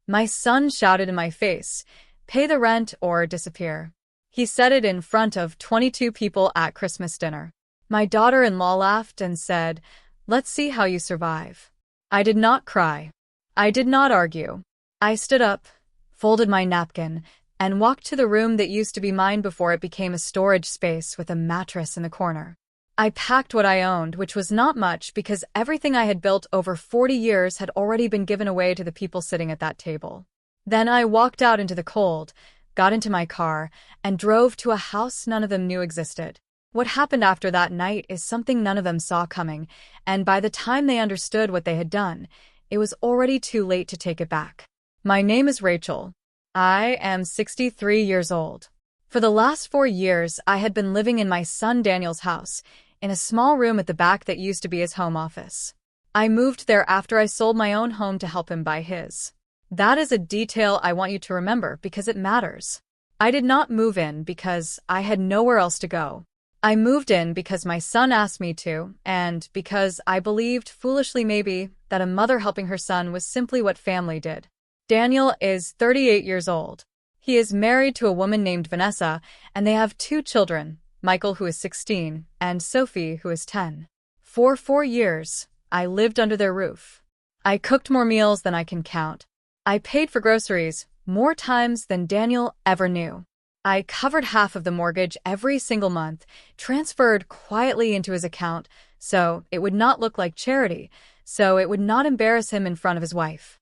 My son shouted in my face, "Pay the rent or disappear." He said it in front of 22 people at Christmas dinner. My daughter-in-law laughed and said, "Let's see how you survive." I did not cry. I did not argue. I stood up, folded my napkin, and walked to the room that used to be mine before it became a storage space with a mattress in the corner. I packed what I owned, which was not much because everything I had built over 40 years had already been given away to the people sitting at that table. Then I walked out into the cold, got into my car, and drove to a house none of them knew existed. What happened after that night is something none of them saw coming, and by the time they understood what they had done, it was already too late to take it back. My name is Rachel. I am 63 years old. For the last 4 years, I had been living in my son Daniel's house, in a small room at the back that used to be his home office. I moved there after I sold my own home to help him buy his. That is a detail I want you to remember because it matters. I did not move in because I had nowhere else to go. I moved in because my son asked me to, and because I believed, foolishly maybe, that a mother helping her son was simply what family did. Daniel is 38 years old. He is married to a woman named Vanessa, and they have 2 children, Michael, who is 16, and Sophie, who is 10. For 4 years, I lived under their roof. I cooked more meals than I can count. I paid for groceries more times than Daniel ever knew. I covered half of the mortgage every single month, transferred quietly into his account so it would not look like charity, so it would not embarrass him in front of his wife.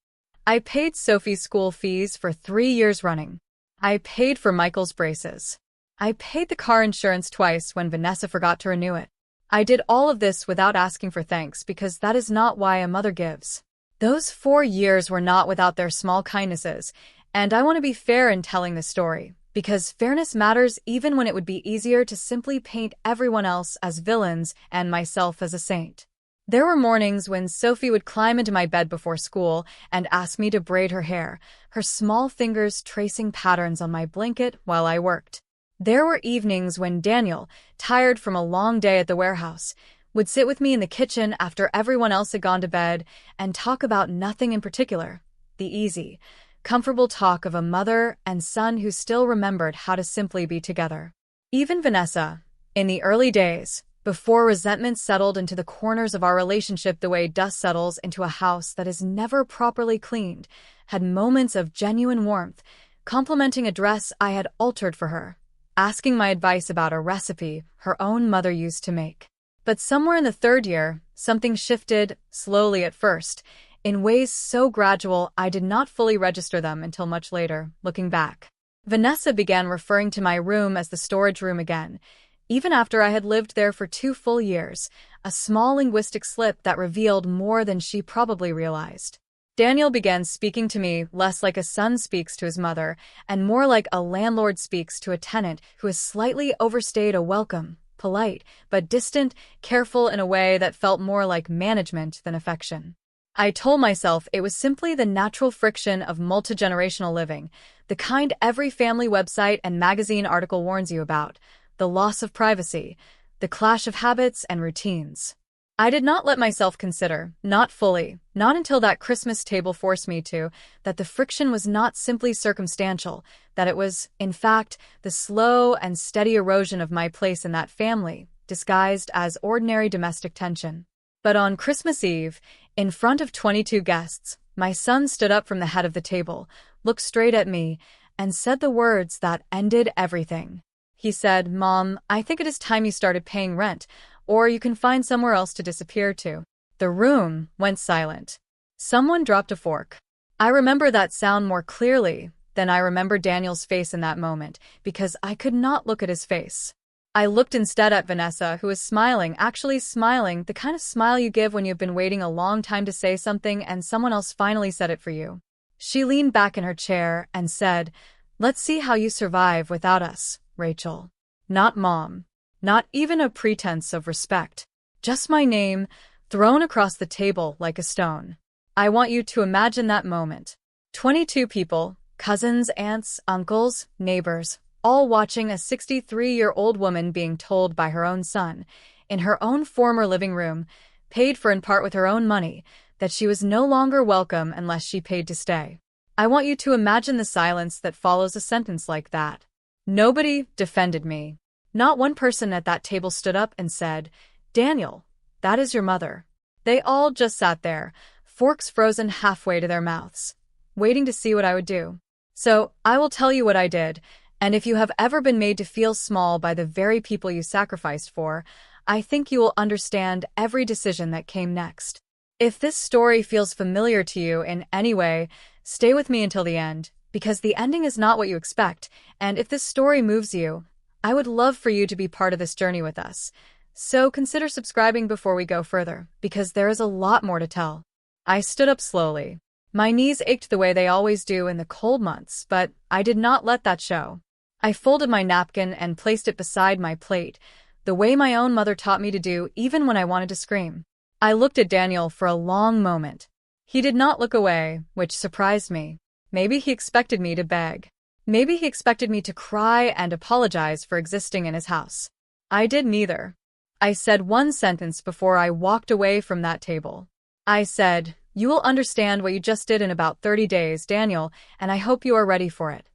I paid Sophie's school fees for 3 years running. I paid for Michael's braces. I paid the car insurance twice when Vanessa forgot to renew it. I did all of this without asking for thanks because that is not why a mother gives. Those 4 years were not without their small kindnesses, and I want to be fair in telling this story, because fairness matters even when it would be easier to simply paint everyone else as villains and myself as a saint. There were mornings when Sophie would climb into my bed before school and ask me to braid her hair, her small fingers tracing patterns on my blanket while I worked. There were evenings when Daniel, tired from a long day at the warehouse, would sit with me in the kitchen after everyone else had gone to bed and talk about nothing in particular, the easy, comfortable talk of a mother and son who still remembered how to simply be together. Even Vanessa, in the early days, before resentment settled into the corners of our relationship the way dust settles into a house that is never properly cleaned, had moments of genuine warmth, complimenting a dress I had altered for her, asking my advice about a recipe her own mother used to make. But somewhere in the 3rd year, something shifted, slowly at first, in ways so gradual I did not fully register them until much later, looking back. Vanessa began referring to my room as the storage room again, even after I had lived there for 2 full years, a small linguistic slip that revealed more than she probably realized. Daniel began speaking to me less like a son speaks to his mother, and more like a landlord speaks to a tenant who has slightly overstayed a welcome, polite, but distant, careful in a way that felt more like management than affection. I told myself it was simply the natural friction of multi-generational living, the kind every family website and magazine article warns you about, the loss of privacy, the clash of habits and routines. I did not let myself consider, not fully, not until that Christmas table forced me to, that the friction was not simply circumstantial, that it was, in fact, the slow and steady erosion of my place in that family, disguised as ordinary domestic tension. But on Christmas Eve, in front of 22 guests, my son stood up from the head of the table, looked straight at me, and said the words that ended everything. He said, "Mom, I think it is time you started paying rent, or you can find somewhere else to disappear to." The room went silent. Someone dropped a fork. I remember that sound more clearly than I remember Daniel's face in that moment, because I could not look at his face. I looked instead at Vanessa, who was smiling, actually smiling, the kind of smile you give when you've been waiting a long time to say something and someone else finally said it for you. She leaned back in her chair and said, "Let's see how you survive without us, Rachel." Not Mom. Not even a pretense of respect. Just my name, thrown across the table like a stone. I want you to imagine that moment. 22 people, cousins, aunts, uncles, neighbors, all watching a 63-year-old woman being told by her own son, in her own former living room, paid for in part with her own money, that she was no longer welcome unless she paid to stay. I want you to imagine the silence that follows a sentence like that. Nobody defended me. Not one person at that table stood up and said, "Daniel, that is your mother." They all just sat there, forks frozen halfway to their mouths, waiting to see what I would do. So, I will tell you what I did, and if you have ever been made to feel small by the very people you sacrificed for, I think you will understand every decision that came next. If this story feels familiar to you in any way, stay with me until the end, because the ending is not what you expect, and if this story moves you, I would love for you to be part of this journey with us. So consider subscribing before we go further, because there is a lot more to tell. I stood up slowly. My knees ached the way they always do in the cold months, but I did not let that show. I folded my napkin and placed it beside my plate, the way my own mother taught me to do even when I wanted to scream. I looked at Daniel for a long moment. He did not look away, which surprised me. Maybe he expected me to beg. Maybe he expected me to cry and apologize for existing in his house. I did neither. I said one sentence before I walked away from that table. I said, "You will understand what you just did in about 30 days, Daniel, and I hope you are ready for it."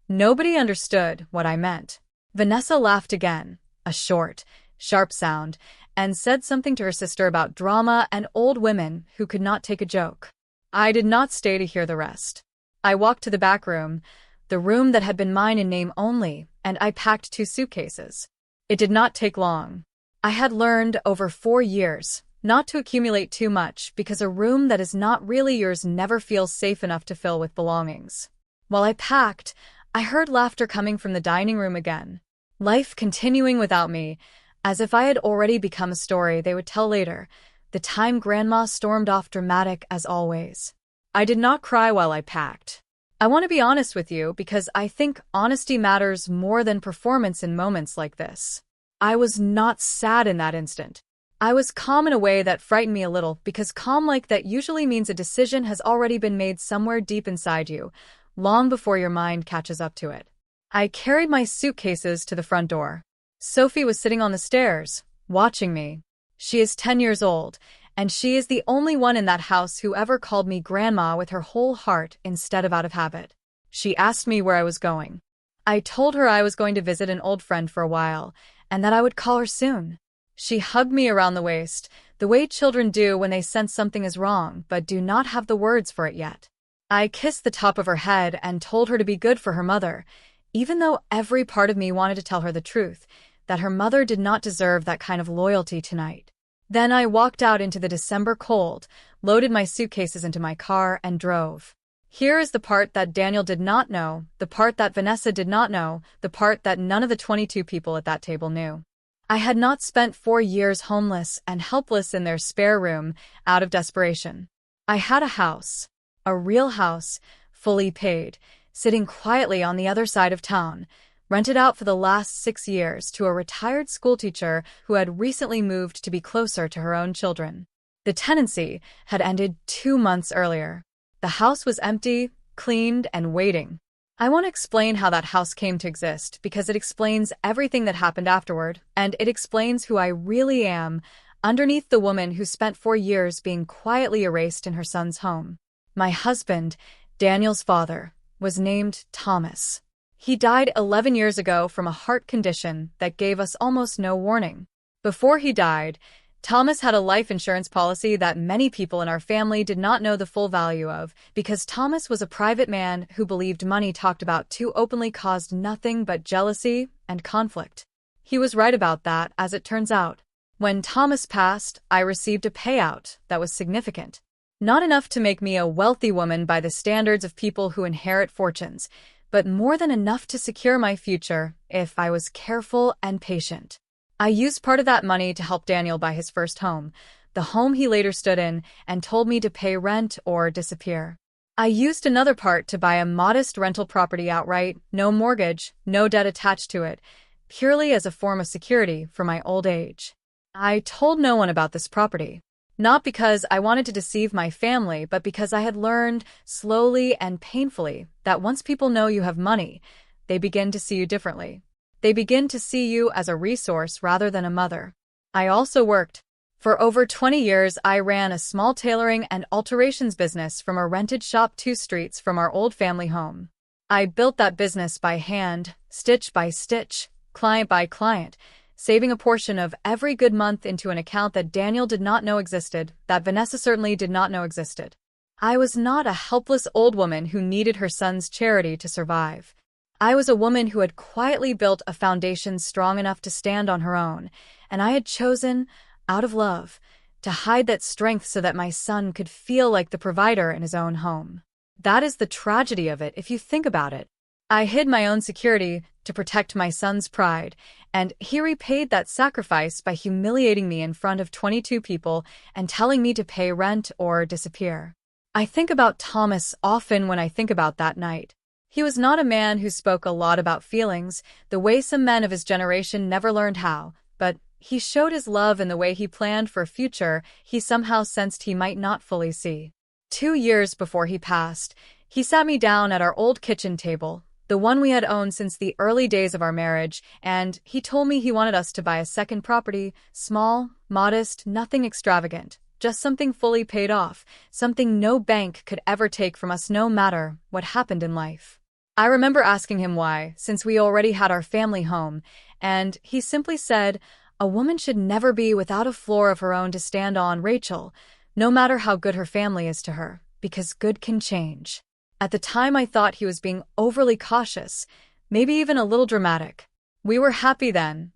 Nobody understood what I meant. Vanessa laughed again, a short, sharp sound, and said something to her sister about drama and old women who could not take a joke. I did not stay to hear the rest. I walked to the back room, the room that had been mine in name only, and I packed 2 suitcases. It did not take long. I had learned over 4 years not to accumulate too much because a room that is not really yours never feels safe enough to fill with belongings. While I packed, I heard laughter coming from the dining room again. Life continuing without me, as if I had already become a story they would tell later. The time Grandma stormed off, dramatic as always. I did not cry while I packed. I want to be honest with you because I think honesty matters more than performance in moments like this. I was not sad in that instant. I was calm in a way that frightened me a little, because calm like that usually means a decision has already been made somewhere deep inside you, long before your mind catches up to it. I carried my suitcases to the front door. Sophie was sitting on the stairs, watching me. She is 10 years old, and she is the only one in that house who ever called me Grandma with her whole heart instead of out of habit. She asked me where I was going. I told her I was going to visit an old friend for a while, and that I would call her soon. She hugged me around the waist, the way children do when they sense something is wrong but do not have the words for it yet. I kissed the top of her head and told her to be good for her mother, even though every part of me wanted to tell her the truth, that her mother did not deserve that kind of loyalty tonight. Then I walked out into the December cold, loaded my suitcases into my car, and drove. Here is the part that Daniel did not know, the part that Vanessa did not know, the part that none of the 22 people at that table knew. I had not spent 4 years homeless and helpless in their spare room, out of desperation. I had a house, a real house, fully paid, sitting quietly on the other side of town, rented out for the last 6 years to a retired schoolteacher who had recently moved to be closer to her own children. The tenancy had ended 2 months earlier. The house was empty, cleaned, and waiting. I want to explain how that house came to exist because it explains everything that happened afterward, and it explains who I really am underneath the woman who spent 4 years being quietly erased in her son's home. My husband, Daniel's father, was named Thomas. He died 11 years ago from a heart condition that gave us almost no warning. Before he died, Thomas had a life insurance policy that many people in our family did not know the full value of, because Thomas was a private man who believed money talked about too openly caused nothing but jealousy and conflict. He was right about that, as it turns out. When Thomas passed, I received a payout that was significant. Not enough to make me a wealthy woman by the standards of people who inherit fortunes, but more than enough to secure my future if I was careful and patient. I used part of that money to help Daniel buy his first home, the home he later stood in and told me to pay rent or disappear. I used another part to buy a modest rental property outright, no mortgage, no debt attached to it, purely as a form of security for my old age. I told no one about this property, not because I wanted to deceive my family, but because I had learned, slowly and painfully, that once people know you have money, they begin to see you differently. They begin to see you as a resource rather than a mother. I also worked For over 20 years, I ran a small tailoring and alterations business from a rented shop 2 streets from our old family home. I built that business by hand, stitch by stitch, client by client, saving a portion of every good month into an account that Daniel did not know existed, that Vanessa certainly did not know existed. I was not a helpless old woman who needed her son's charity to survive. I was a woman who had quietly built a foundation strong enough to stand on her own, and I had chosen, out of love, to hide that strength so that my son could feel like the provider in his own home. That is the tragedy of it if you think about it. I hid my own security to protect my son's pride, and he repaid that sacrifice by humiliating me in front of 22 people and telling me to pay rent or disappear. I think about Thomas often when I think about that night. He was not a man who spoke a lot about feelings, the way some men of his generation never learned how, but he showed his love in the way he planned for a future he somehow sensed he might not fully see. 2 years before he passed, he sat me down at our old kitchen table, the one we had owned since the early days of our marriage, and he told me he wanted us to buy a second property, small, modest, nothing extravagant, just something fully paid off, something no bank could ever take from us no matter what happened in life. I remember asking him why, since we already had our family home, and he simply said, "A woman should never be without a floor of her own to stand on, Rachel, no matter how good her family is to her, because good can change." At the time I thought he was being overly cautious, maybe even a little dramatic. We were happy then.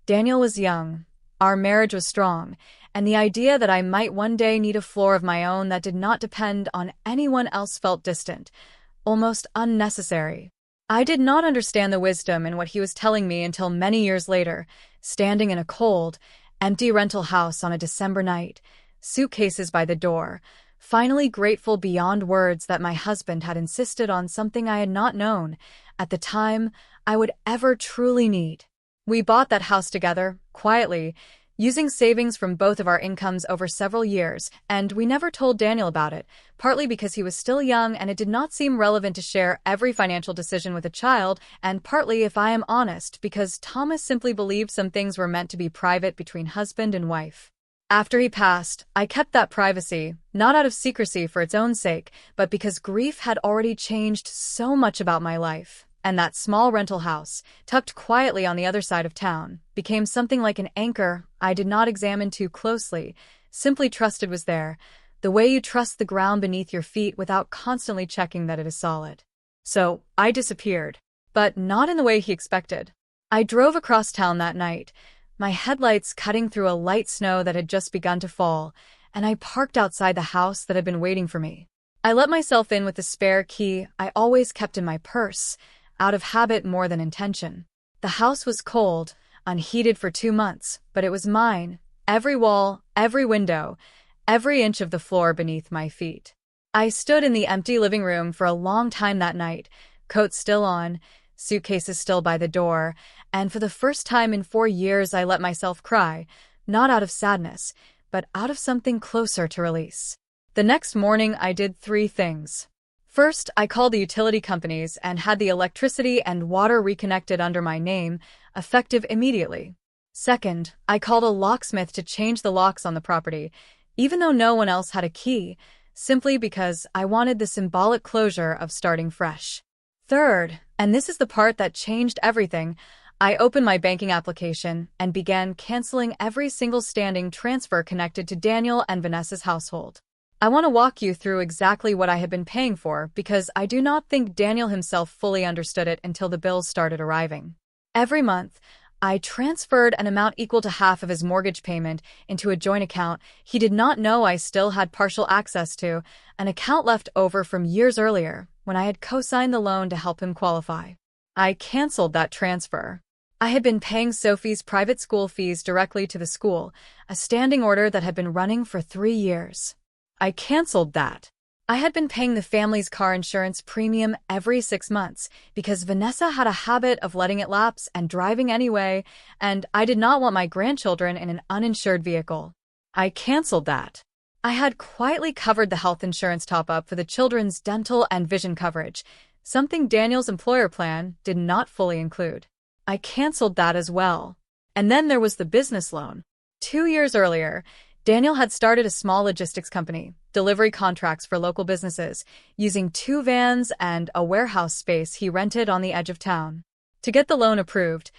Daniel was young, our marriage was strong, and the idea that I might one day need a floor of my own that did not depend on anyone else felt distant, almost unnecessary. I did not understand the wisdom in what he was telling me until many years later, standing in a cold, empty rental house on a December night, suitcases by the door, finally grateful beyond words that my husband had insisted on something I had not known, at the time, I would ever truly need. We bought that house together, quietly, using savings from both of our incomes over several years, and we never told Daniel about it, partly because he was still young and it did not seem relevant to share every financial decision with a child, and partly, if I am honest, because Thomas simply believed some things were meant to be private between husband and wife. After he passed, I kept that privacy, not out of secrecy for its own sake, but because grief had already changed so much about my life. And that small rental house, tucked quietly on the other side of town, became something like an anchor I did not examine too closely, simply trusted was there, the way you trust the ground beneath your feet without constantly checking that it is solid. So, I disappeared. But not in the way he expected. I drove across town that night, my headlights cutting through a light snow that had just begun to fall, and I parked outside the house that had been waiting for me. I let myself in with the spare key I always kept in my purse, out of habit more than intention. The house was cold, unheated for 2 months, but it was mine, every wall, every window, every inch of the floor beneath my feet. I stood in the empty living room for a long time that night, coat still on, suitcases still by the door, and for the first time in 4 years I let myself cry, not out of sadness, but out of something closer to release. The next morning I did 3 things. First, I called the utility companies and had the electricity and water reconnected under my name, effective immediately. Second, I called a locksmith to change the locks on the property, even though no one else had a key, simply because I wanted the symbolic closure of starting fresh. Third, and this is the part that changed everything, I opened my banking application and began canceling every single standing transfer connected to Daniel and Vanessa's household. I want to walk you through exactly what I had been paying for because I do not think Daniel himself fully understood it until the bills started arriving. Every month, I transferred an amount equal to half of his mortgage payment into a joint account he did not know I still had partial access to, an account left over from years earlier when I had co-signed the loan to help him qualify. I canceled that transfer. I had been paying Sophie's private school fees directly to the school, a standing order that had been running for 3 years. I canceled that. I had been paying the family's car insurance premium every 6 months because Vanessa had a habit of letting it lapse and driving anyway, and I did not want my grandchildren in an uninsured vehicle. I canceled that. I had quietly covered the health insurance top-up for the children's dental and vision coverage, something Daniel's employer plan did not fully include. I canceled that as well. And then there was the business loan. 2 years earlier, Daniel had started a small logistics company, delivery contracts for local businesses, using 2 vans and a warehouse space he rented on the edge of town. To get the loan approved,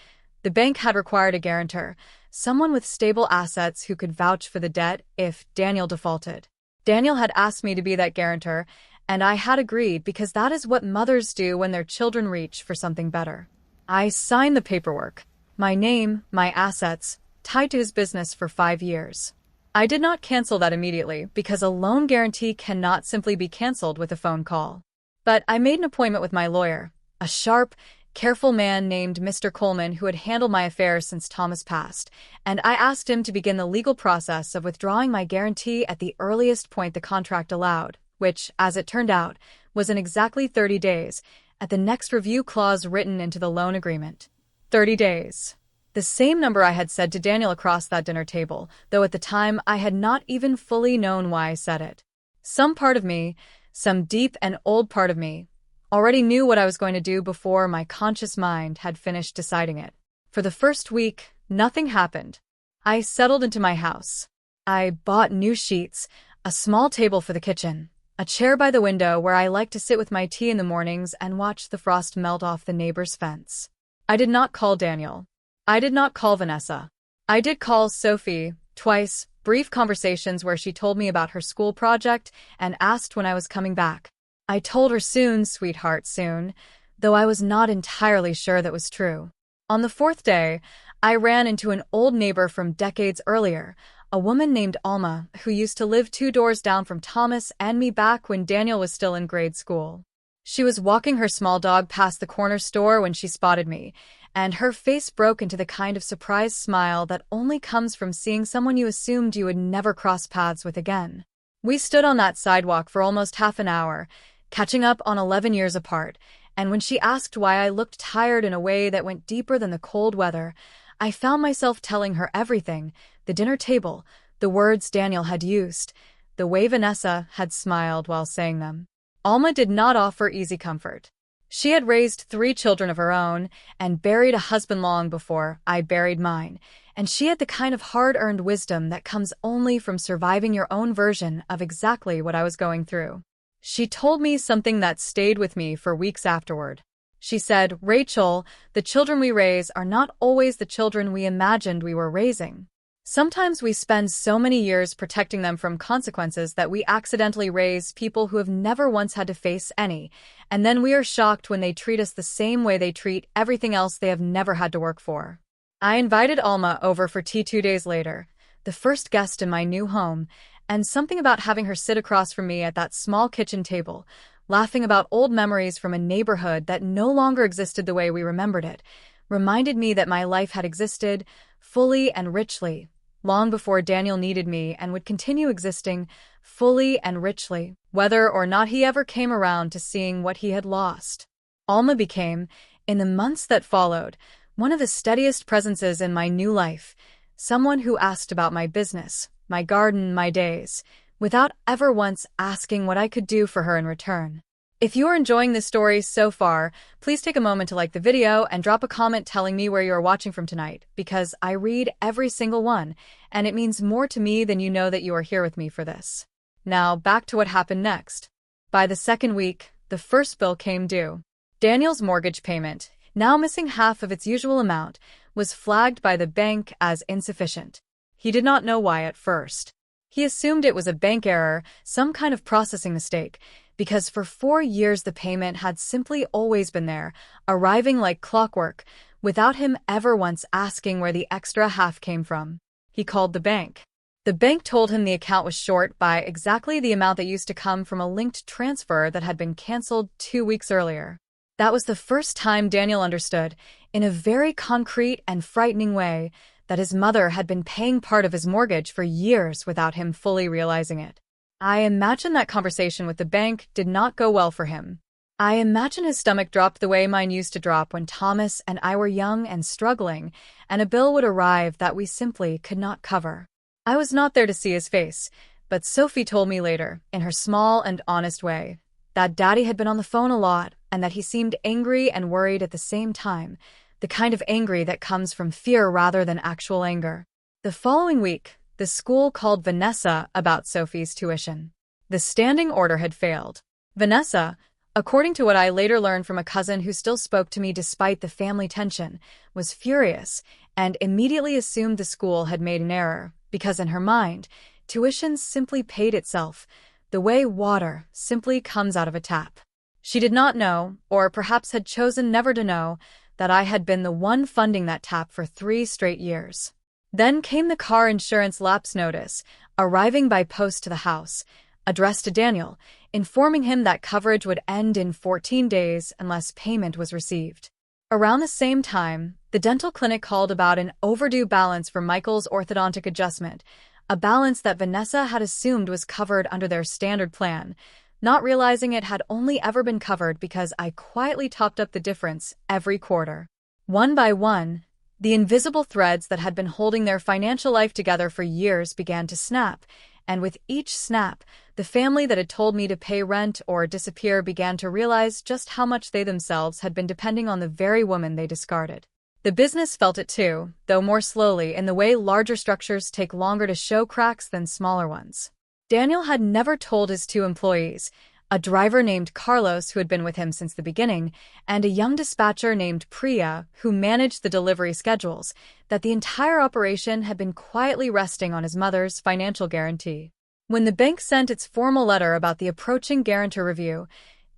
the bank had required a guarantor, someone with stable assets who could vouch for the debt if Daniel defaulted. Daniel had asked me to be that guarantor, and I had agreed because that is what mothers do when their children reach for something better. I signed the paperwork. My name, my assets, tied to his business for 5 years. I did not cancel that immediately because a loan guarantee cannot simply be canceled with a phone call. But I made an appointment with my lawyer, a sharp, careful man named Mr. Coleman who had handled my affairs since Thomas passed, and I asked him to begin the legal process of withdrawing my guarantee at the earliest point the contract allowed, which, as it turned out, was in exactly 30 days, at the next review clause written into the loan agreement. 30 days. The same number I had said to Daniel across that dinner table, though at the time I had not even fully known why I said it. Some part of me, some deep and old part of me, already knew what I was going to do before my conscious mind had finished deciding it. For the first week, nothing happened. I settled into my house. I bought new sheets, a small table for the kitchen, a chair by the window where I like to sit with my tea in the mornings and watch the frost melt off the neighbor's fence. I did not call Daniel. I did not call Vanessa. I did call Sophie, twice, brief conversations where she told me about her school project and asked when I was coming back. I told her soon, sweetheart, soon, though I was not entirely sure that was true. On the 4th day, I ran into an old neighbor from decades earlier, a woman named Alma, who used to live 2 doors down from Thomas and me back when Daniel was still in grade school. She was walking her small dog past the corner store when she spotted me, and her face broke into the kind of surprised smile that only comes from seeing someone you assumed you would never cross paths with again. We stood on that sidewalk for almost half an hour, catching up on 11 years apart, and when she asked why I looked tired in a way that went deeper than the cold weather, I found myself telling her everything, the dinner table, the words Daniel had used, the way Vanessa had smiled while saying them. Alma did not offer easy comfort. She had raised 3 children of her own and buried a husband long before I buried mine, and she had the kind of hard-earned wisdom that comes only from surviving your own version of exactly what I was going through. She told me something that stayed with me for weeks afterward. She said, "Rachel, the children we raise are not always the children we imagined we were raising. Sometimes we spend so many years protecting them from consequences that we accidentally raise people who have never once had to face any, and then we are shocked when they treat us the same way they treat everything else they have never had to work for." I invited Alma over for tea 2 days later, the first guest in my new home, and something about having her sit across from me at that small kitchen table, laughing about old memories from a neighborhood that no longer existed the way we remembered it, reminded me that my life had existed, fully and richly, long before Daniel needed me and would continue existing, fully and richly, whether or not he ever came around to seeing what he had lost. Alma became, in the months that followed, one of the steadiest presences in my new life, someone who asked about my business, my garden, my days, without ever once asking what I could do for her in return. If you are enjoying this story so far, please take a moment to like the video and drop a comment telling me where you are watching from tonight, because I read every single one, and it means more to me than you know that you are here with me for this. Now, back to what happened next. By the 2nd week, the first bill came due. Daniel's mortgage payment, now missing half of its usual amount, was flagged by the bank as insufficient. He did not know why at first. He assumed it was a bank error, some kind of processing mistake, because for 4 years the payment had simply always been there, arriving like clockwork, without him ever once asking where the extra half came from. He called the bank. The bank told him the account was short by exactly the amount that used to come from a linked transfer that had been canceled 2 weeks earlier. That was the first time Daniel understood, in a very concrete and frightening way, that his mother had been paying part of his mortgage for years without him fully realizing it. I imagine that conversation with the bank did not go well for him. I imagine his stomach dropped the way mine used to drop when Thomas and I were young and struggling, and a bill would arrive that we simply could not cover. I was not there to see his face, but Sophie told me later, in her small and honest way, that Daddy had been on the phone a lot and that he seemed angry and worried at the same time, the kind of angry that comes from fear rather than actual anger. The following week, the school called Vanessa about Sophie's tuition. The standing order had failed. Vanessa, according to what I later learned from a cousin who still spoke to me despite the family tension, was furious and immediately assumed the school had made an error because in her mind, tuition simply paid itself, the way water simply comes out of a tap. She did not know, or perhaps had chosen never to know, that I had been the one funding that tap for 3 straight years. Then came the car insurance lapse notice, arriving by post to the house, addressed to Daniel, informing him that coverage would end in 14 days unless payment was received. Around the same time, the dental clinic called about an overdue balance for Michael's orthodontic adjustment, a balance that Vanessa had assumed was covered under their standard plan, not realizing it had only ever been covered because I quietly topped up the difference every quarter. One by one, the invisible threads that had been holding their financial life together for years began to snap, and with each snap, the family that had told me to pay rent or disappear began to realize just how much they themselves had been depending on the very woman they discarded. The business felt it too, though more slowly, in the way larger structures take longer to show cracks than smaller ones. Daniel had never told his 2 employees, a driver named Carlos who had been with him since the beginning, and a young dispatcher named Priya who managed the delivery schedules, that the entire operation had been quietly resting on his mother's financial guarantee. When the bank sent its formal letter about the approaching guarantor review,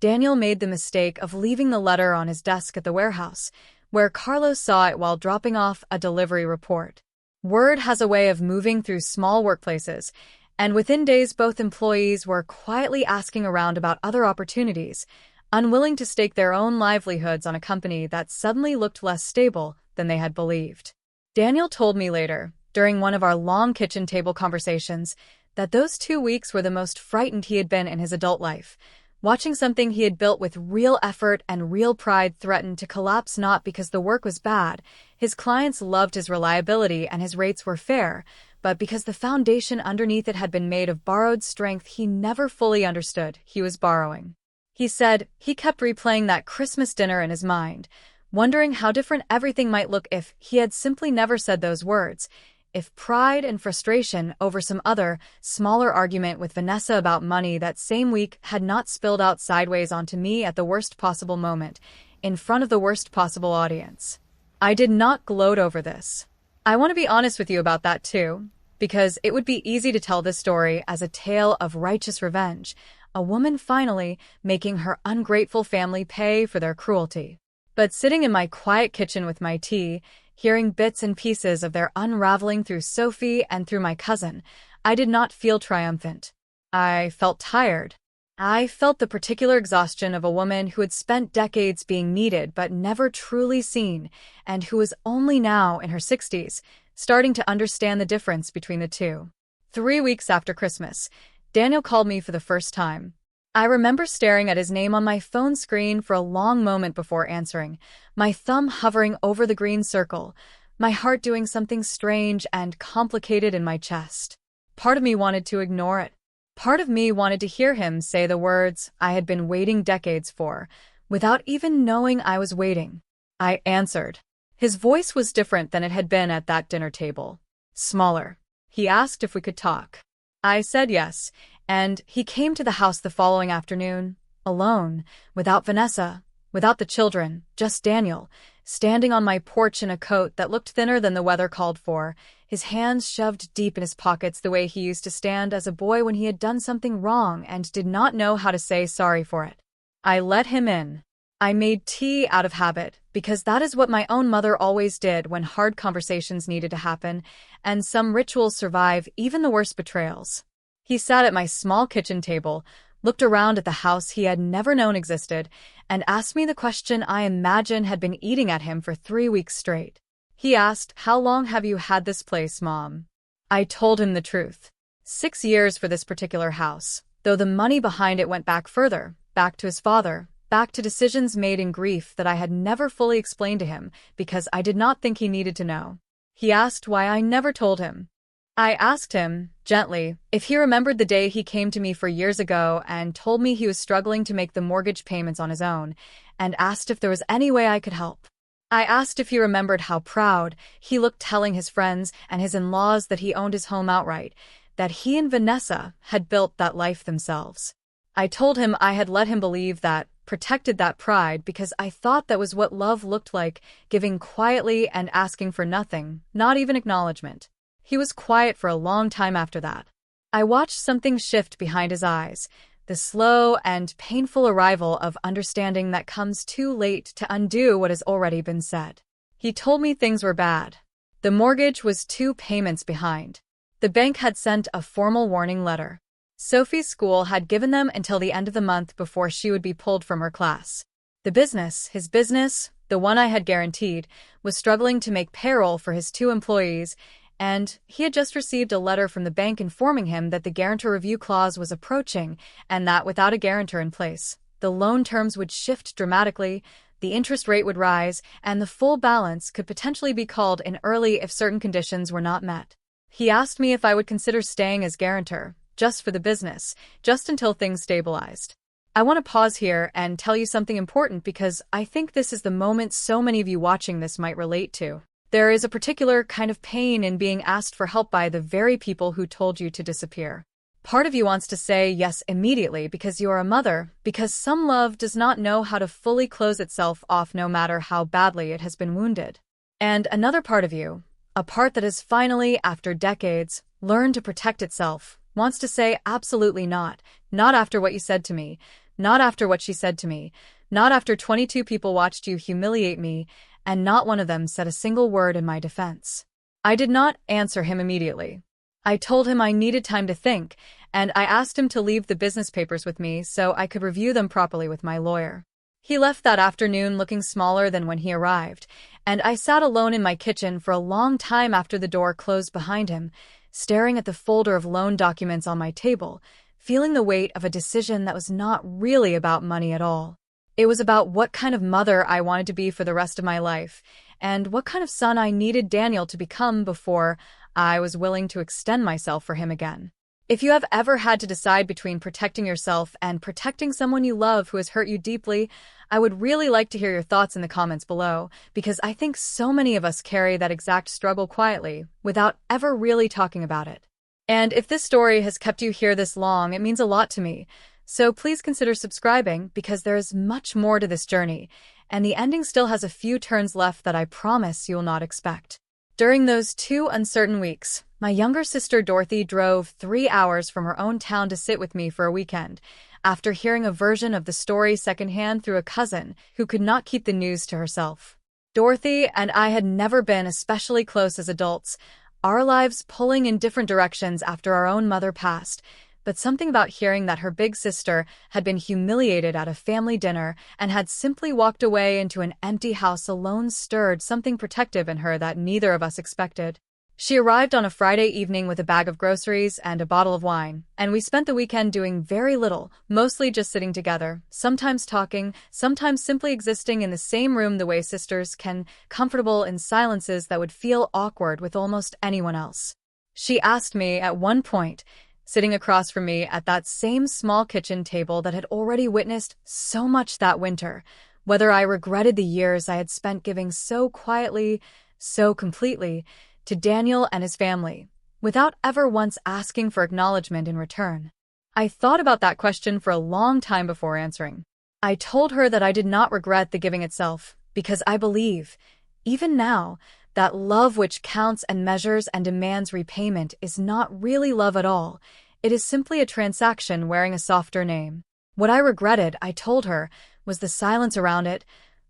Daniel made the mistake of leaving the letter on his desk at the warehouse, where Carlos saw it while dropping off a delivery report. Word has a way of moving through small workplaces, and within days both employees were quietly asking around about other opportunities, unwilling to stake their own livelihoods on a company that suddenly looked less stable than they had believed. Daniel told me later, during one of our long kitchen table conversations, that those 2 weeks were the most frightened he had been in his adult life, watching something he had built with real effort and real pride threaten to collapse not because the work was bad, his clients loved his reliability and his rates were fair, but because the foundation underneath it had been made of borrowed strength he never fully understood he was borrowing. He said he kept replaying that Christmas dinner in his mind, wondering how different everything might look if he had simply never said those words, if pride and frustration over some other, smaller argument with Vanessa about money that same week had not spilled out sideways onto me at the worst possible moment, in front of the worst possible audience. I did not gloat over this. I want to be honest with you about that too, because it would be easy to tell this story as a tale of righteous revenge, a woman finally making her ungrateful family pay for their cruelty. But sitting in my quiet kitchen with my tea, hearing bits and pieces of their unraveling through Sophie and through my cousin, I did not feel triumphant. I felt tired. I felt the particular exhaustion of a woman who had spent decades being needed but never truly seen, and who was only now, in her 60s, starting to understand the difference between the two. 3 weeks after Christmas, Daniel called me for the first time. I remember staring at his name on my phone screen for a long moment before answering, my thumb hovering over the green circle, my heart doing something strange and complicated in my chest. Part of me wanted to ignore it. Part of me wanted to hear him say the words I had been waiting decades for, without even knowing I was waiting. I answered. His voice was different than it had been at that dinner table. Smaller. He asked if we could talk. I said yes, and he came to the house the following afternoon, alone, without Vanessa, without the children, just Daniel, standing on my porch in a coat that looked thinner than the weather called for, his hands shoved deep in his pockets the way he used to stand as a boy when he had done something wrong and did not know how to say sorry for it. I let him in. I made tea out of habit, because that is what my own mother always did when hard conversations needed to happen, and some rituals survive even the worst betrayals. He sat at my small kitchen table, looked around at the house he had never known existed, and asked me the question I imagine had been eating at him for 3 weeks straight. He asked, "How long have you had this place, Mom?" I told him the truth. 6 years for this particular house, though the money behind it went back further, back to his father, back to decisions made in grief that I had never fully explained to him because I did not think he needed to know. He asked why I never told him. I asked him, gently, if he remembered the day he came to me 4 years ago and told me he was struggling to make the mortgage payments on his own, and asked if there was any way I could help. I asked if he remembered how proud he looked telling his friends and his in-laws that he owned his home outright, that he and Vanessa had built that life themselves. I told him I had let him believe that, protected that pride because I thought that was what love looked like, giving quietly and asking for nothing, not even acknowledgement. He was quiet for a long time after that. I watched something shift behind his eyes, the slow and painful arrival of understanding that comes too late to undo what has already been said. He told me things were bad. The mortgage was 2 payments behind. The bank had sent a formal warning letter. Sophie's school had given them until the end of the month before she would be pulled from her class. The business, his business, the one I had guaranteed, was struggling to make payroll for his 2 employees, and he had just received a letter from the bank informing him that the guarantor review clause was approaching and that without a guarantor in place, the loan terms would shift dramatically, the interest rate would rise, and the full balance could potentially be called in early if certain conditions were not met. He asked me if I would consider staying as guarantor, just for the business, just until things stabilized. I want to pause here and tell you something important because I think this is the moment so many of you watching this might relate to. There is a particular kind of pain in being asked for help by the very people who told you to disappear. Part of you wants to say yes immediately because you are a mother, because some love does not know how to fully close itself off no matter how badly it has been wounded. And another part of you, a part that has finally, after decades, learned to protect itself, wants to say absolutely not, not after what you said to me, not after what she said to me, not after 22 people watched you humiliate me, and not one of them said a single word in my defense. I did not answer him immediately. I told him I needed time to think, and I asked him to leave the business papers with me so I could review them properly with my lawyer. He left that afternoon looking smaller than when he arrived, and I sat alone in my kitchen for a long time after the door closed behind him, staring at the folder of loan documents on my table, feeling the weight of a decision that was not really about money at all. It was about what kind of mother I wanted to be for the rest of my life, and what kind of son I needed Daniel to become before I was willing to extend myself for him again. If you have ever had to decide between protecting yourself and protecting someone you love who has hurt you deeply, I would really like to hear your thoughts in the comments below, because I think so many of us carry that exact struggle quietly, without ever really talking about it. And if this story has kept you here this long, it means a lot to me. So please consider subscribing because there is much more to this journey, and the ending still has a few turns left that I promise you will not expect. During those 2 uncertain weeks, my younger sister Dorothy drove 3 hours from her own town to sit with me for a weekend, after hearing a version of the story secondhand through a cousin who could not keep the news to herself. Dorothy and I had never been especially close as adults, our lives pulling in different directions after our own mother passed, but something about hearing that her big sister had been humiliated at a family dinner and had simply walked away into an empty house alone stirred something protective in her that neither of us expected. She arrived on a Friday evening with a bag of groceries and a bottle of wine, and we spent the weekend doing very little, mostly just sitting together, sometimes talking, sometimes simply existing in the same room the way sisters can, comfortable in silences that would feel awkward with almost anyone else. She asked me at one point, sitting across from me at that same small kitchen table that had already witnessed so much that winter, whether I regretted the years I had spent giving so quietly, so completely, to Daniel and his family, without ever once asking for acknowledgement in return. I thought about that question for a long time before answering. I told her that I did not regret the giving itself, because I believe, even now, that love which counts and measures and demands repayment is not really love at all. It is simply a transaction wearing a softer name. What I regretted, I told her, was the silence around it,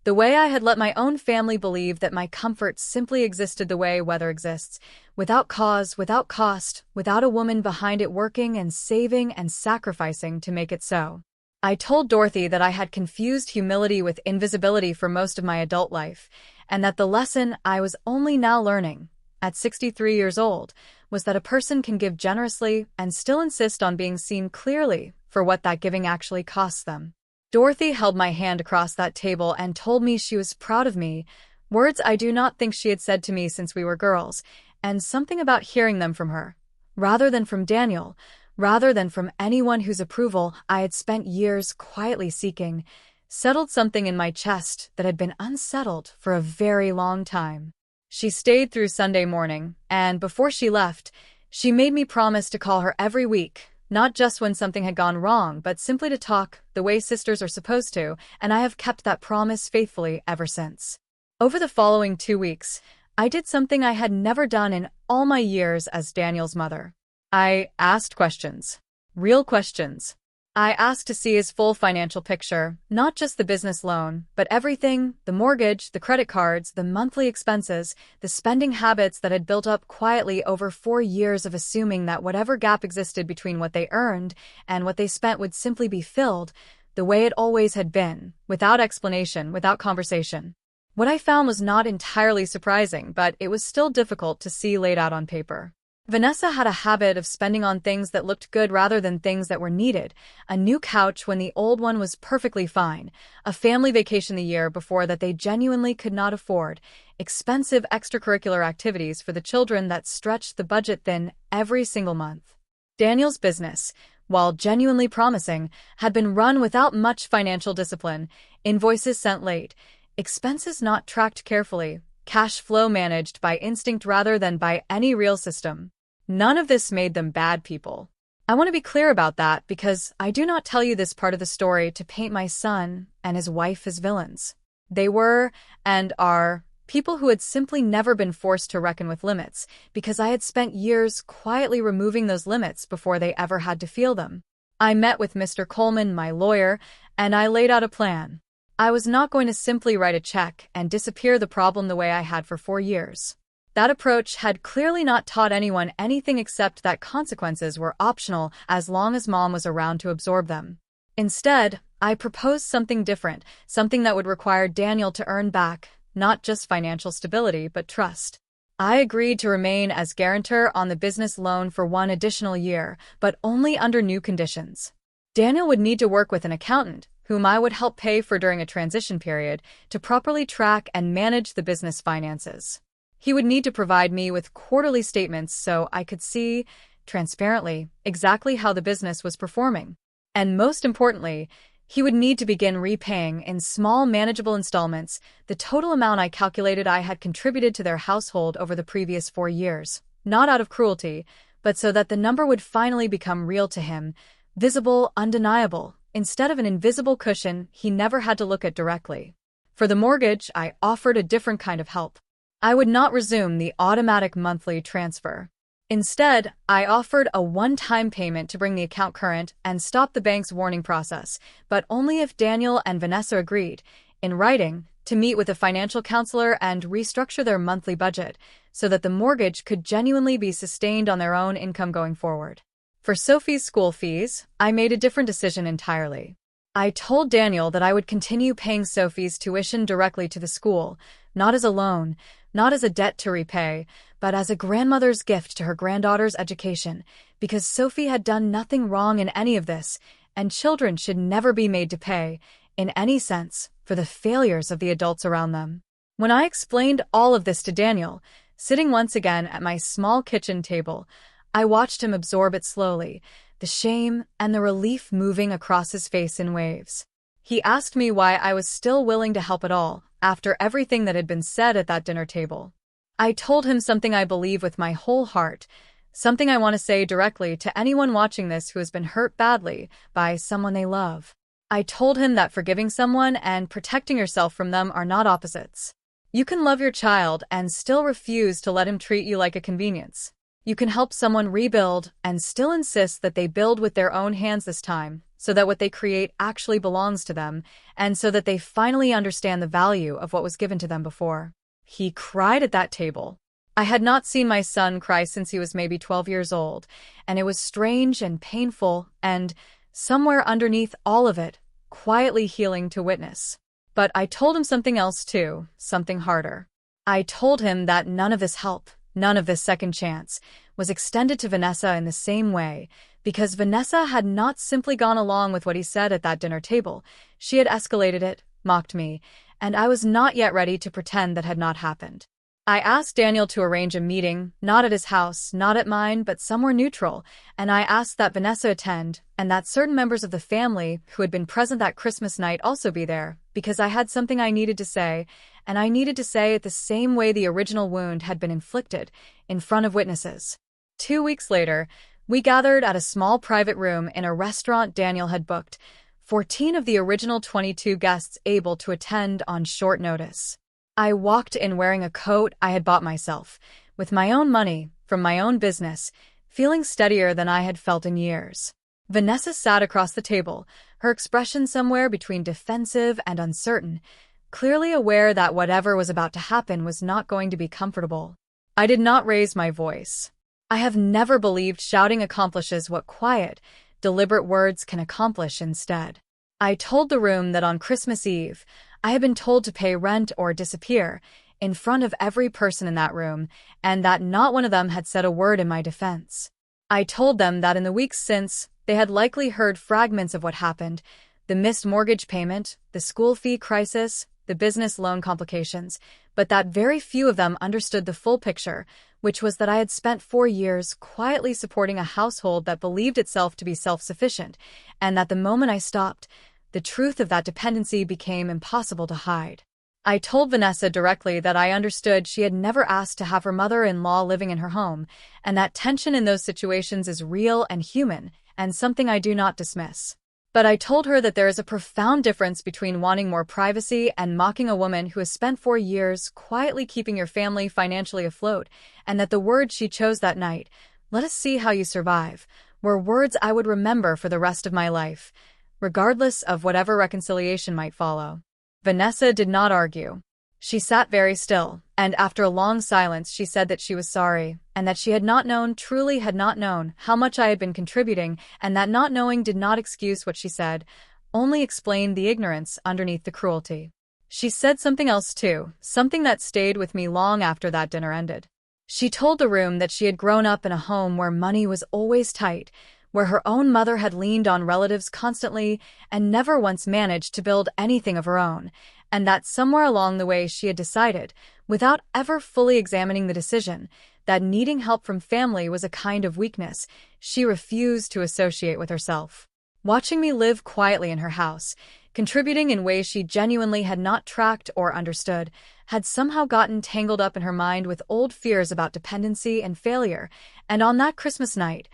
the way I had let my own family believe that my comfort simply existed the way weather exists, without cause, without cost, without a woman behind it working and saving and sacrificing to make it so. I told Dorothy that I had confused humility with invisibility for most of my adult life, and that the lesson I was only now learning, at 63 years old, was that a person can give generously and still insist on being seen clearly for what that giving actually costs them. Dorothy held my hand across that table and told me she was proud of me, words I do not think she had said to me since we were girls, and something about hearing them from her, rather than from Daniel, rather than from anyone whose approval I had spent years quietly seeking, settled something in my chest that had been unsettled for a very long time. She stayed through Sunday morning, and before she left, she made me promise to call her every week, not just when something had gone wrong, but simply to talk the way sisters are supposed to, and I have kept that promise faithfully ever since. Over the following 2 weeks, I did something I had never done in all my years as Daniel's mother. I asked questions. Real questions. I asked to see his full financial picture, not just the business loan, but everything: the mortgage, the credit cards, the monthly expenses, the spending habits that had built up quietly over 4 years of assuming that whatever gap existed between what they earned and what they spent would simply be filled the way it always had been, without explanation, without conversation. What I found was not entirely surprising, but it was still difficult to see laid out on paper. Vanessa had a habit of spending on things that looked good rather than things that were needed: a new couch when the old one was perfectly fine, a family vacation the year before that they genuinely could not afford, expensive extracurricular activities for the children that stretched the budget thin every single month. Daniel's business, while genuinely promising, had been run without much financial discipline: invoices sent late, expenses not tracked carefully, cash flow managed by instinct rather than by any real system. None of this made them bad people. I want to be clear about that, because I do not tell you this part of the story to paint my son and his wife as villains. They were, and are, people who had simply never been forced to reckon with limits, because I had spent years quietly removing those limits before they ever had to feel them. I met with Mr. Coleman, my lawyer, and I laid out a plan. I was not going to simply write a check and disappear the problem the way I had for 4 years. That approach had clearly not taught anyone anything except that consequences were optional as long as Mom was around to absorb them. Instead, I proposed something different, something that would require Daniel to earn back not just financial stability but trust. I agreed to remain as guarantor on the business loan for 1 additional year, but only under new conditions. Daniel would need to work with an accountant, whom I would help pay for during a transition period, to properly track and manage the business finances. He would need to provide me with quarterly statements so I could see, transparently, exactly how the business was performing. And most importantly, he would need to begin repaying in small, manageable installments the total amount I calculated I had contributed to their household over the previous 4 years, not out of cruelty, but so that the number would finally become real to him, visible, undeniable, instead of an invisible cushion he never had to look at directly. For the mortgage, I offered a different kind of help. I would not resume the automatic monthly transfer. Instead, I offered a one-time payment to bring the account current and stop the bank's warning process, but only if Daniel and Vanessa agreed, in writing, to meet with a financial counselor and restructure their monthly budget so that the mortgage could genuinely be sustained on their own income going forward. For Sophie's school fees, I made a different decision entirely. I told Daniel that I would continue paying Sophie's tuition directly to the school, not as a loan, not as a debt to repay, but as a grandmother's gift to her granddaughter's education, because Sophie had done nothing wrong in any of this, and children should never be made to pay, in any sense, for the failures of the adults around them. When I explained all of this to Daniel, sitting once again at my small kitchen table, I watched him absorb it slowly, the shame and the relief moving across his face in waves. He asked me why I was still willing to help at all, after everything that had been said at that dinner table. I told him something I believe with my whole heart, something I want to say directly to anyone watching this who has been hurt badly by someone they love. I told him that forgiving someone and protecting yourself from them are not opposites. You can love your child and still refuse to let him treat you like a convenience. You can help someone rebuild and still insist that they build with their own hands this time, so that what they create actually belongs to them, and so that they finally understand the value of what was given to them before. He cried at that table. I had not seen my son cry since he was maybe 12 years old, and it was strange and painful and, somewhere underneath all of it, quietly healing to witness. But I told him something else too, something harder. I told him that none of this help, none of this second chance, was extended to Vanessa in the same way, because Vanessa had not simply gone along with what he said at that dinner table. She had escalated it, mocked me, and I was not yet ready to pretend that had not happened. I asked Daniel to arrange a meeting, not at his house, not at mine, but somewhere neutral, and I asked that Vanessa attend, and that certain members of the family who had been present that Christmas night also be there, because I had something I needed to say, and I needed to say it the same way the original wound had been inflicted, in front of witnesses. 2 weeks later, we gathered at a small private room in a restaurant Daniel had booked, 14 of the original 22 guests able to attend on short notice. I walked in wearing a coat I had bought myself, with my own money, from my own business, feeling steadier than I had felt in years. Vanessa sat across the table, her expression somewhere between defensive and uncertain, clearly aware that whatever was about to happen was not going to be comfortable. I did not raise my voice. I have never believed shouting accomplishes what quiet, deliberate words can accomplish instead. I told the room that on Christmas Eve, I had been told to pay rent or disappear, in front of every person in that room, and that not one of them had said a word in my defense. I told them that in the weeks since, they had likely heard fragments of what happened, the missed mortgage payment, the school fee crisis, the business loan complications, but that very few of them understood the full picture, which was that I had spent 4 years quietly supporting a household that believed itself to be self-sufficient, and that the moment I stopped, the truth of that dependency became impossible to hide. I told Vanessa directly that I understood she had never asked to have her mother-in-law living in her home, and that tension in those situations is real and human, and something I do not dismiss. But I told her that there is a profound difference between wanting more privacy and mocking a woman who has spent 4 years quietly keeping your family financially afloat, and that the words she chose that night, "Let us see how you survive," were words I would remember for the rest of my life, regardless of whatever reconciliation might follow. Vanessa did not argue. She sat very still, and after a long silence she said that she was sorry, and that she had not known, truly had not known, how much I had been contributing, and that not knowing did not excuse what she said, only explained the ignorance underneath the cruelty. She said something else too, something that stayed with me long after that dinner ended. She told the room that she had grown up in a home where money was always tight, where her own mother had leaned on relatives constantly and never once managed to build anything of her own, and that somewhere along the way she had decided, without ever fully examining the decision, that needing help from family was a kind of weakness she refused to associate with herself. Watching me live quietly in her house, contributing in ways she genuinely had not tracked or understood, had somehow gotten tangled up in her mind with old fears about dependency and failure, and on that Christmas night,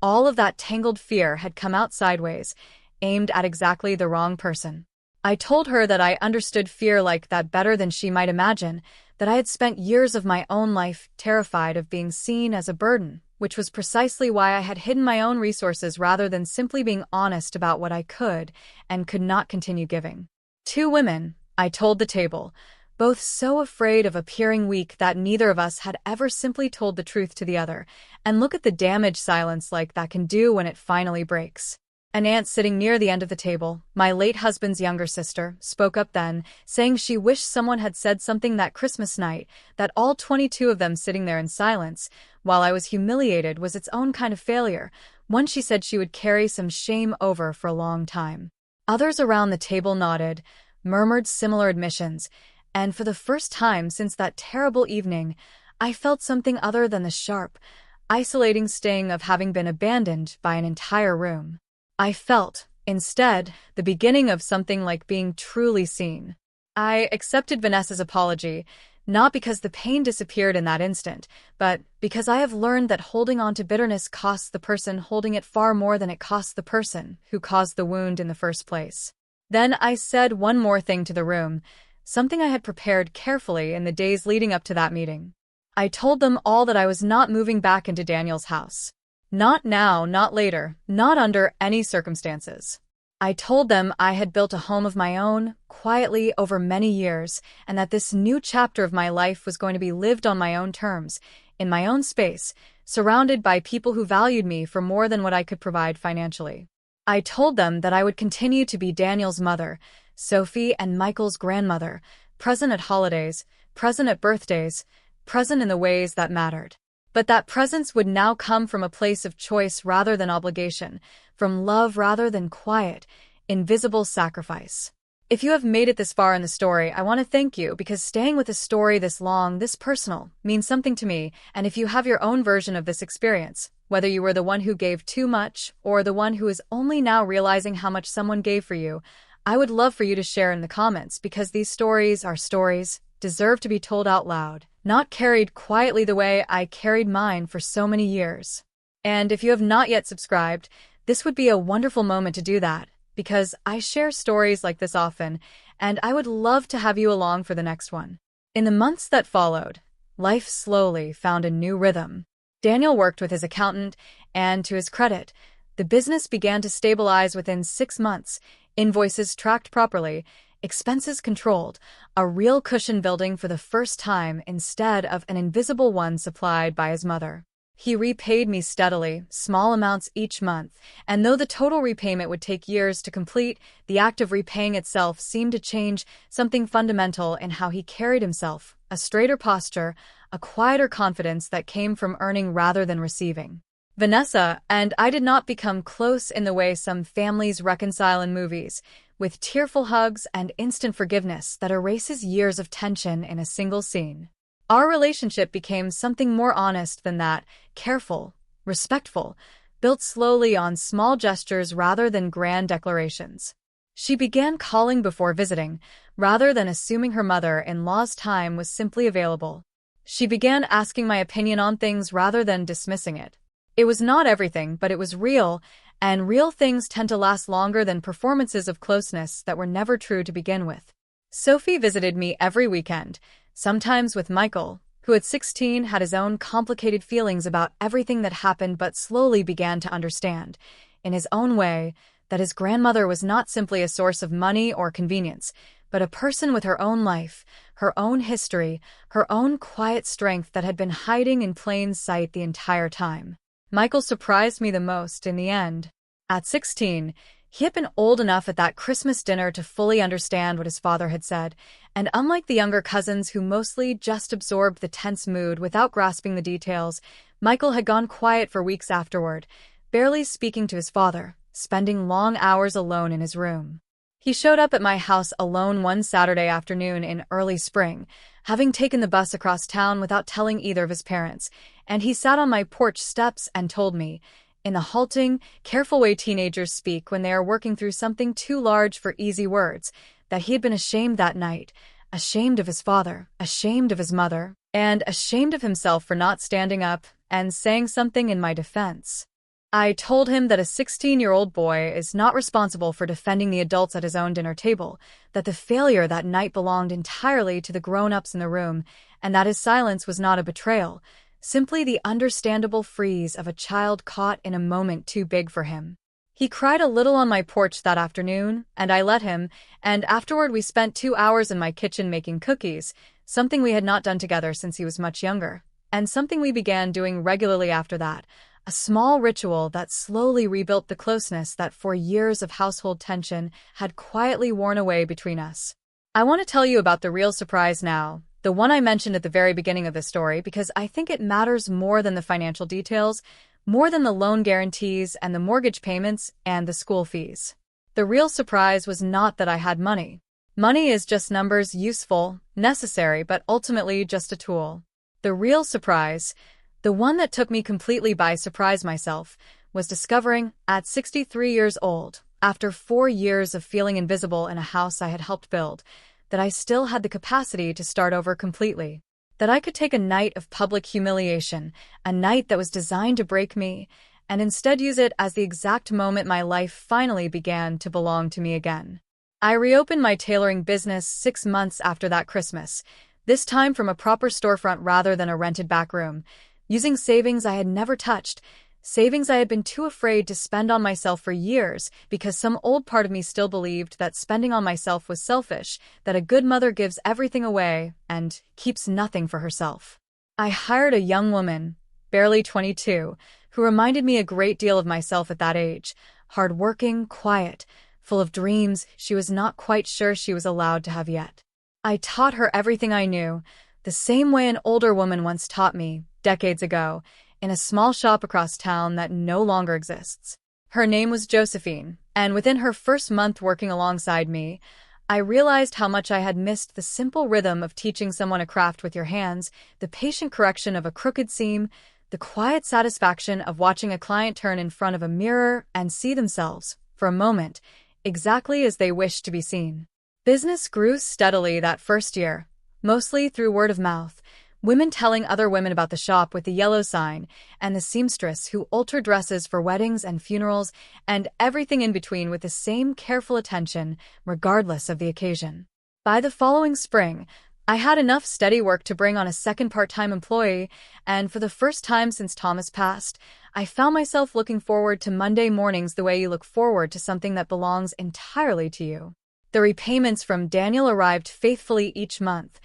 all of that tangled fear had come out sideways, aimed at exactly the wrong person. I told her that I understood fear like that better than she might imagine, that I had spent years of my own life terrified of being seen as a burden, which was precisely why I had hidden my own resources rather than simply being honest about what I could and could not continue giving. 2 women, I told the table, both so afraid of appearing weak that neither of us had ever simply told the truth to the other, and look at the damage silence like that can do when it finally breaks. An aunt sitting near the end of the table, my late husband's younger sister, spoke up then, saying she wished someone had said something that Christmas night, that all 22 of them sitting there in silence, while I was humiliated, was its own kind of failure, one she said she would carry some shame over for a long time. Others around the table nodded, murmured similar admissions, and for the first time since that terrible evening, I felt something other than the sharp, isolating sting of having been abandoned by an entire room. I felt, instead, the beginning of something like being truly seen. I accepted Vanessa's apology, not because the pain disappeared in that instant, but because I have learned that holding on to bitterness costs the person holding it far more than it costs the person who caused the wound in the first place. Then I said one more thing to the room, something I had prepared carefully in the days leading up to that meeting. I told them all that I was not moving back into Daniel's house. Not now, not later, not under any circumstances. I told them I had built a home of my own, quietly over many years, and that this new chapter of my life was going to be lived on my own terms, in my own space, surrounded by people who valued me for more than what I could provide financially. I told them that I would continue to be Daniel's mother, Sophie and Michael's grandmother, present at holidays, present at birthdays, present in the ways that mattered. But that presence would now come from a place of choice rather than obligation, from love rather than quiet, invisible sacrifice. If you have made it this far in the story, I want to thank you because staying with a story this long, this personal, means something to me. And if you have your own version of this experience, whether you were the one who gave too much or the one who is only now realizing how much someone gave for you, I would love for you to share in the comments because these stories are stories, deserve to be told out loud, not carried quietly the way I carried mine for so many years. And if you have not yet subscribed, this would be a wonderful moment to do that, because I share stories like this often, and I would love to have you along for the next one. In the months that followed, life slowly found a new rhythm. Daniel worked with his accountant, and to his credit, the business began to stabilize within 6 months, invoices tracked properly, expenses controlled, a real cushion building for the first time instead of an invisible one supplied by his mother. He repaid me steadily, small amounts each month, and though the total repayment would take years to complete, the act of repaying itself seemed to change something fundamental in how he carried himself, a straighter posture, a quieter confidence that came from earning rather than receiving. Vanessa and I did not become close in the way some families reconcile in movies, with tearful hugs and instant forgiveness that erases years of tension in a single scene. Our relationship became something more honest than that, careful, respectful, built slowly on small gestures rather than grand declarations. She began calling before visiting, rather than assuming her mother-in-law's time was simply available. She began asking my opinion on things rather than dismissing it. It was not everything, but it was real, and real things tend to last longer than performances of closeness that were never true to begin with. Sophie visited me every weekend, sometimes with Michael, who at 16 had his own complicated feelings about everything that happened but slowly began to understand, in his own way, that his grandmother was not simply a source of money or convenience, but a person with her own life, her own history, her own quiet strength that had been hiding in plain sight the entire time. Michael surprised me the most in the end. At 16, he had been old enough at that Christmas dinner to fully understand what his father had said, and unlike the younger cousins who mostly just absorbed the tense mood without grasping the details, Michael had gone quiet for weeks afterward, barely speaking to his father, spending long hours alone in his room. He showed up at my house alone one Saturday afternoon in early spring, having taken the bus across town without telling either of his parents, and he sat on my porch steps and told me, in the halting, careful way teenagers speak when they are working through something too large for easy words, that he had been ashamed that night, ashamed of his father, ashamed of his mother, and ashamed of himself for not standing up and saying something in my defense. I told him that a 16-year-old boy is not responsible for defending the adults at his own dinner table, that the failure that night belonged entirely to the grown-ups in the room, and that his silence was not a betrayal, simply the understandable freeze of a child caught in a moment too big for him. He cried a little on my porch that afternoon, and I let him, and afterward we spent 2 hours in my kitchen making cookies, something we had not done together since he was much younger, and something we began doing regularly after that, a small ritual that slowly rebuilt the closeness that for years of household tension had quietly worn away between us. I want to tell you about the real surprise now, the one I mentioned at the very beginning of the story, because I think it matters more than the financial details, more than the loan guarantees and the mortgage payments and the school fees. The real surprise was not that I had money. Money is just numbers, useful, necessary, but ultimately just a tool. The real surprise, the one that took me completely by surprise myself, was discovering, at 63 years old, after 4 years of feeling invisible in a house I had helped build, that I still had the capacity to start over completely. That I could take a night of public humiliation, a night that was designed to break me, and instead use it as the exact moment my life finally began to belong to me again. I reopened my tailoring business 6 months after that Christmas, this time from a proper storefront rather than a rented back room, using savings I had never touched, savings I had been too afraid to spend on myself for years because some old part of me still believed that spending on myself was selfish, that a good mother gives everything away and keeps nothing for herself. I hired a young woman, barely 22, who reminded me a great deal of myself at that age, hard-working, quiet, full of dreams she was not quite sure she was allowed to have yet. I taught her everything I knew, the same way an older woman once taught me, decades ago, in a small shop across town that no longer exists. Her name was Josephine, and within her first month working alongside me, I realized how much I had missed the simple rhythm of teaching someone a craft with your hands, the patient correction of a crooked seam, the quiet satisfaction of watching a client turn in front of a mirror and see themselves, for a moment, exactly as they wished to be seen. Business grew steadily that first year, mostly through word of mouth, women telling other women about the shop with the yellow sign, and the seamstress who altered dresses for weddings and funerals, and everything in between with the same careful attention, regardless of the occasion. By the following spring, I had enough steady work to bring on a second part-time employee, and for the first time since Thomas passed, I found myself looking forward to Monday mornings the way you look forward to something that belongs entirely to you. The repayments from Daniel arrived faithfully each month,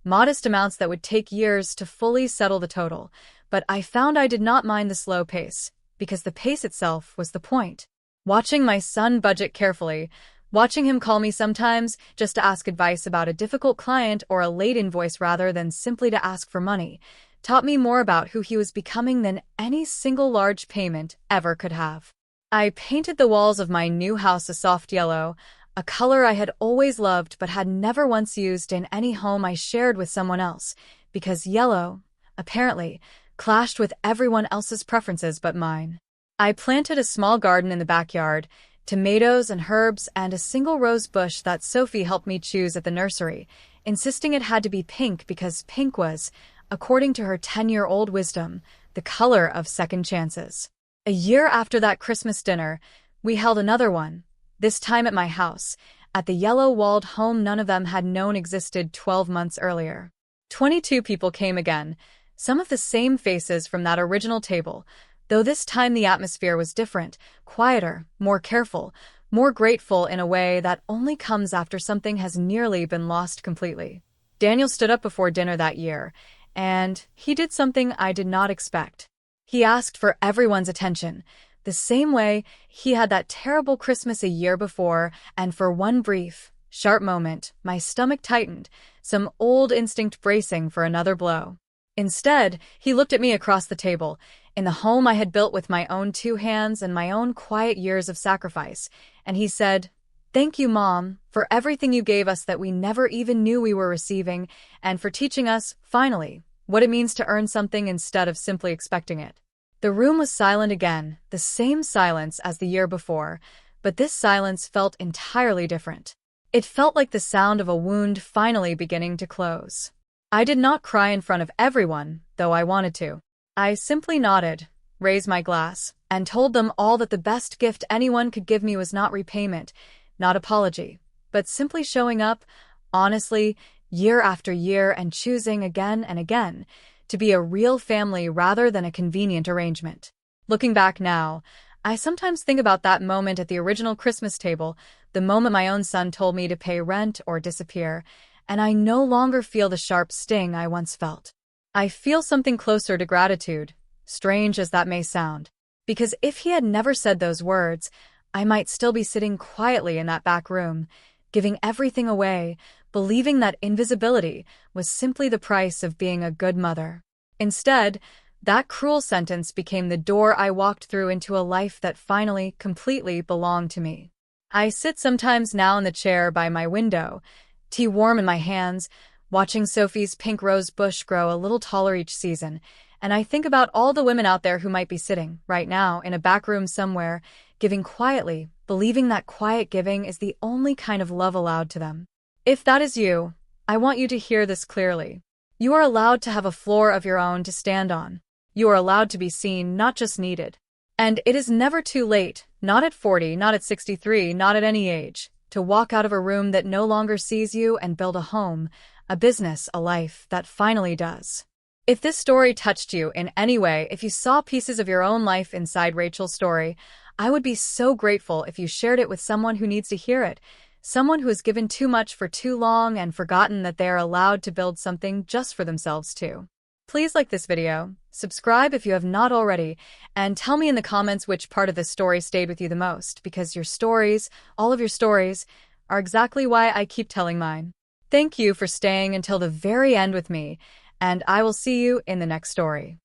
modest amounts that would take years to fully settle the total, but I found I did not mind the slow pace, because the pace itself was the point. Watching my son budget carefully, watching him call me sometimes just to ask advice about a difficult client or a late invoice rather than simply to ask for money, taught me more about who he was becoming than any single large payment ever could have. I painted the walls of my new house a soft yellow, a color I had always loved but had never once used in any home I shared with someone else, because yellow, apparently, clashed with everyone else's preferences but mine. I planted a small garden in the backyard, tomatoes and herbs, and a single rose bush that Sophie helped me choose at the nursery, insisting it had to be pink because pink was, according to her 10-year-old wisdom, the color of second chances. A year after that Christmas dinner, we held another one, this time at my house, at the yellow-walled home none of them had known existed 12 months earlier. 22 people came again, some of the same faces from that original table, though this time the atmosphere was different, quieter, more careful, more grateful in a way that only comes after something has nearly been lost completely. Daniel stood up before dinner that year, and he did something I did not expect. He asked for everyone's attention, the same way he had that terrible Christmas a year before, and for one brief, sharp moment, my stomach tightened, some old instinct bracing for another blow. Instead, he looked at me across the table, in the home I had built with my own 2 hands and my own quiet years of sacrifice, and he said, "Thank you, Mom, for everything you gave us that we never even knew we were receiving, and for teaching us, finally, what it means to earn something instead of simply expecting it." The room was silent again, the same silence as the year before, but this silence felt entirely different. It felt like the sound of a wound finally beginning to close. I did not cry in front of everyone, though I wanted to. I simply nodded, raised my glass, and told them all that the best gift anyone could give me was not repayment, not apology, but simply showing up, honestly, year after year and choosing again and again to be a real family rather than a convenient arrangement. Looking back now, I sometimes think about that moment at the original Christmas table, the moment my own son told me to pay rent or disappear, and I no longer feel the sharp sting I once felt. I feel something closer to gratitude, strange as that may sound, because if he had never said those words, I might still be sitting quietly in that back room, giving everything away, believing that invisibility was simply the price of being a good mother. Instead, that cruel sentence became the door I walked through into a life that finally, completely belonged to me. I sit sometimes now in the chair by my window, tea warm in my hands, watching Sophie's pink rose bush grow a little taller each season, and I think about all the women out there who might be sitting, right now, in a back room somewhere, giving quietly, believing that quiet giving is the only kind of love allowed to them. If that is you, I want you to hear this clearly. You are allowed to have a floor of your own to stand on. You are allowed to be seen, not just needed. And it is never too late, not at 40, not at 63, not at any age, to walk out of a room that no longer sees you and build a home, a business, a life that finally does. If this story touched you in any way, if you saw pieces of your own life inside Rachel's story, I would be so grateful if you shared it with someone who needs to hear it, someone who has given too much for too long and forgotten that they are allowed to build something just for themselves too. Please like this video, subscribe if you have not already, and tell me in the comments which part of this story stayed with you the most, because your stories, all of your stories, are exactly why I keep telling mine. Thank you for staying until the very end with me, and I will see you in the next story.